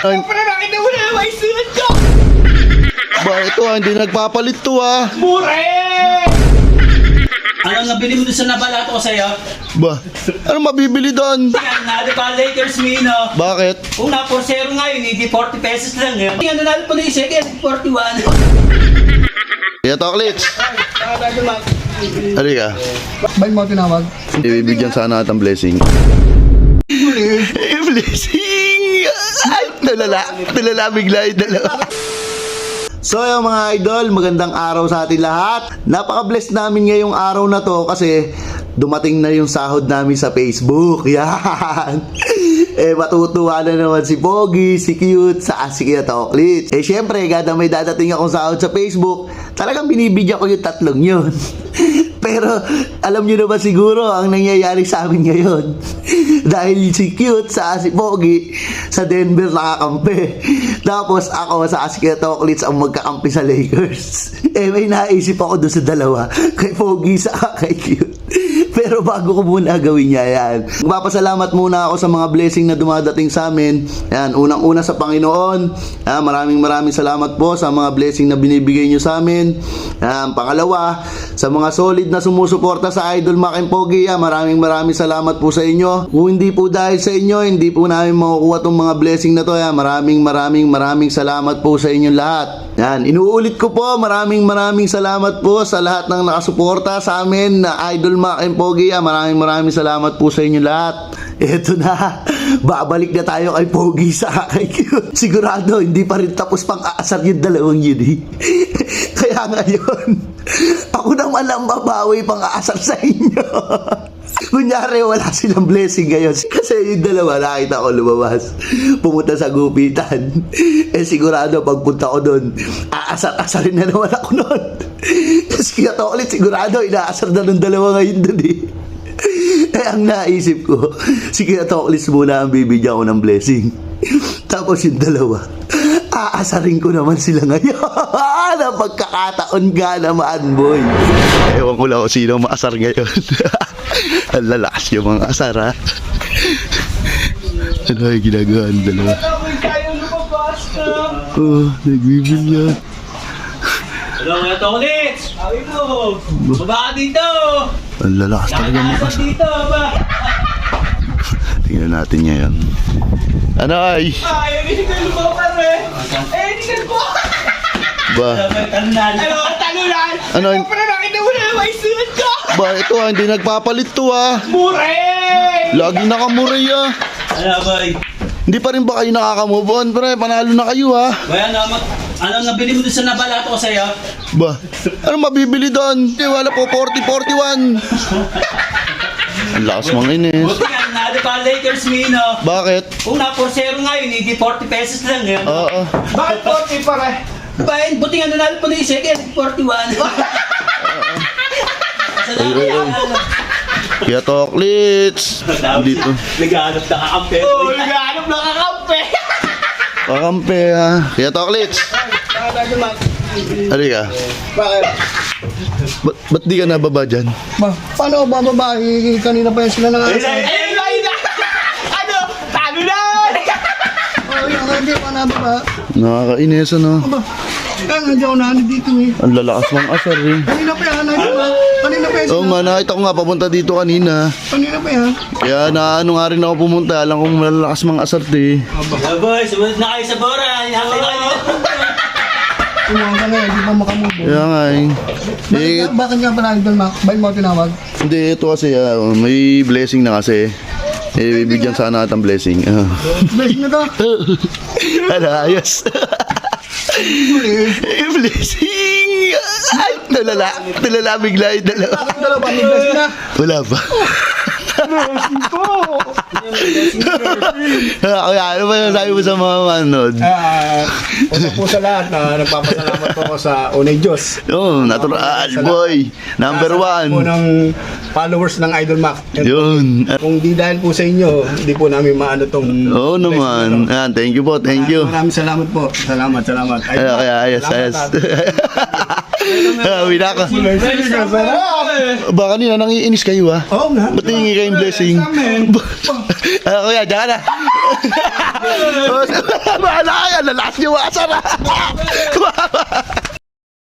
Ay, para nakita mo na yung may suit ko! Ba, ito hindi nagpapalit to Mura eh! Anong nabili mo doon sa nabalato ko sa'yo? Ba, ano mabibili doon? Yan na, di ba Lakers Mino? Bakit? Kung na 4-0 ngayon, hindi 40 pesos lang yun. Tingnan na natin po na yung second, 41. Kaya Toklits. Halika. Ba't mo tinawag? Ibibigyan sana natin blessing. Blessing! Ay, nalala bigla yung dalawa. So yung mga idol, magandang araw sa atin lahat. Napaka-blessed namin ngayong araw na to kasi dumating na yung sahod namin sa Facebook. Yan. Matutuwa na naman si Pogi, si Cute, sa si Kuya Toklits. Syempre, kada may dadating akong sahod sa Facebook, talagang binibigyan ko yung tatlong yun. Pero alam nyo naman siguro ang nangyayari sa amin ngayon. Dahil si Cute sa si Pogi sa Denver nakakampi. Tapos ako sa si Kuya Toklits ang magkakampi sa Lakers. May naisip ako doon sa dalawa. Kay Pogi sa kay Cute. Pero bago ko muna gawin niya yan, magpapasalamat muna ako sa mga blessing na dumadating sa amin. Yan, unang-una sa Panginoon. Maraming salamat po sa mga blessing na binibigay niyo sa amin. Yan, pangalawa, sa mga solid na sumusuporta sa Idol Mac and Pogi. Maraming salamat po sa inyo. Kung hindi po dahil sa inyo, hindi po namin makukuha tong mga blessing na to. Yan, maraming salamat po sa inyong lahat. Yan, inuulit ko po, maraming salamat po sa lahat ng nakasuporta sa amin na Idol Mac and Pogi. Maraming salamat po sa inyo lahat. Eto na, babalik na tayo kay Pogi sa kay Cute. Sigurado, hindi pa rin tapos pang aasar yung dalawang yun eh. Kaya ngayon, ako naman ang babawi pang aasar sa inyo. Kunyari wala silang blessing ngayon kasi yung dalawa nakita ko lumabas pumunta sa gupitan. Sigurado pagpunta ko doon aasar-asarin na naman ako noon. Kasi kaya to ulit sigurado inaasar na ng dalawa ngayon doon eh. Ang naisip ko si Kuya Toklits muna ang bibigyan ko ng blessing. Tapos yung dalawa aasarin ko naman sila ngayon. Na pagkakataon ka naman, boy. Ewan ko lang kung sino maasar ngayon. Ang lalakas yung mga asar, ha? Ano ay ginagawa ang dalawa? Nagbibilya. Hello, Kuya Toklits! Sabi mo, baba ka dito! Ang lalakas talaga mga asar. Dito, ba? Tingnan natin ngayon. Ano ay? Hindi ka lumapan eh! Hindi ka po! Ba? Talunan! Talunan! Ano? Para nakita mo na yung may suit ko! Ba, ito hindi nagpapalit to Mura eh! Lagi nakamuray Ano, boy? Hindi pa rin ba kayo nakaka-move on, pre? Panalo na kayo Boy, anong nabili mo doon sa nabalato ko sa'yo? Ba? Ano mabibili doon? Wala po 40-41. Ang lakas mga inis. Buti nga na, di ba Lakers Mino? Bakit? Kung na 4-0 ngayon, hindi 40 pesos lang yun. Oo. Bakit 40 pa rin? Bayan, buti nga nanalo pa na yung second, 41. Kaya Toklits. Dito. Naghahanap na kakampi. Naghahanap na kakampi! Kakampi Kaya Toklits. Halika. Bakit? Ba't di ka nababa dyan? Paano ba babae? Kanina pa yan sila nangasal. Ayun na! Ano? Talunan! Hindi pa nababa. Nakakainis ano? Nandiyan ko na dito eh. Ang lalakas ng asar eh. Kanina pa yan. Kanina pa yan Oo sila. nga, nakita ko nga papunta dito kanina. Kanina pa yan. Kaya naano nga rin ako pumunta. Alam kong malalakas mga asar eh. Yeah, boy, sumunod na kayo sa Bora. Hinahamay na kayo. Umuha ka na, hindi pa makamove. Kaya nga eh. Bakit nga pala Idol Mac? Ba't mo tinawag? Hindi, ito kasi may blessing na kasi. Bibigyan sana natin blessing. Blessing na to. Ano, ayos. Blessing! Ay, nalala bigla yung dalawa. Bakit dalawa ba? May blessing na? Wala ba? Kaya ano ba yung sabi mo sa mga manood? Una po sa lahat na nagpapasalamat po ako sa Unay Diyos. Oh, natural boy. Number Sa po one. ng followers ng Idol Mac. Yun. Kung di dahil po sa inyo, hindi po namin maano tong... Oo naman. Ayan, thank you po, thank you. Maraming salamat po. Salamat. Kaya ayos. Salamat, Uwi na ako. Baka kanina nangiinis kayo Oo nga. Ba't hingi kayong blessing? Kuya, diyan ka na. Mahal Yung asar ah.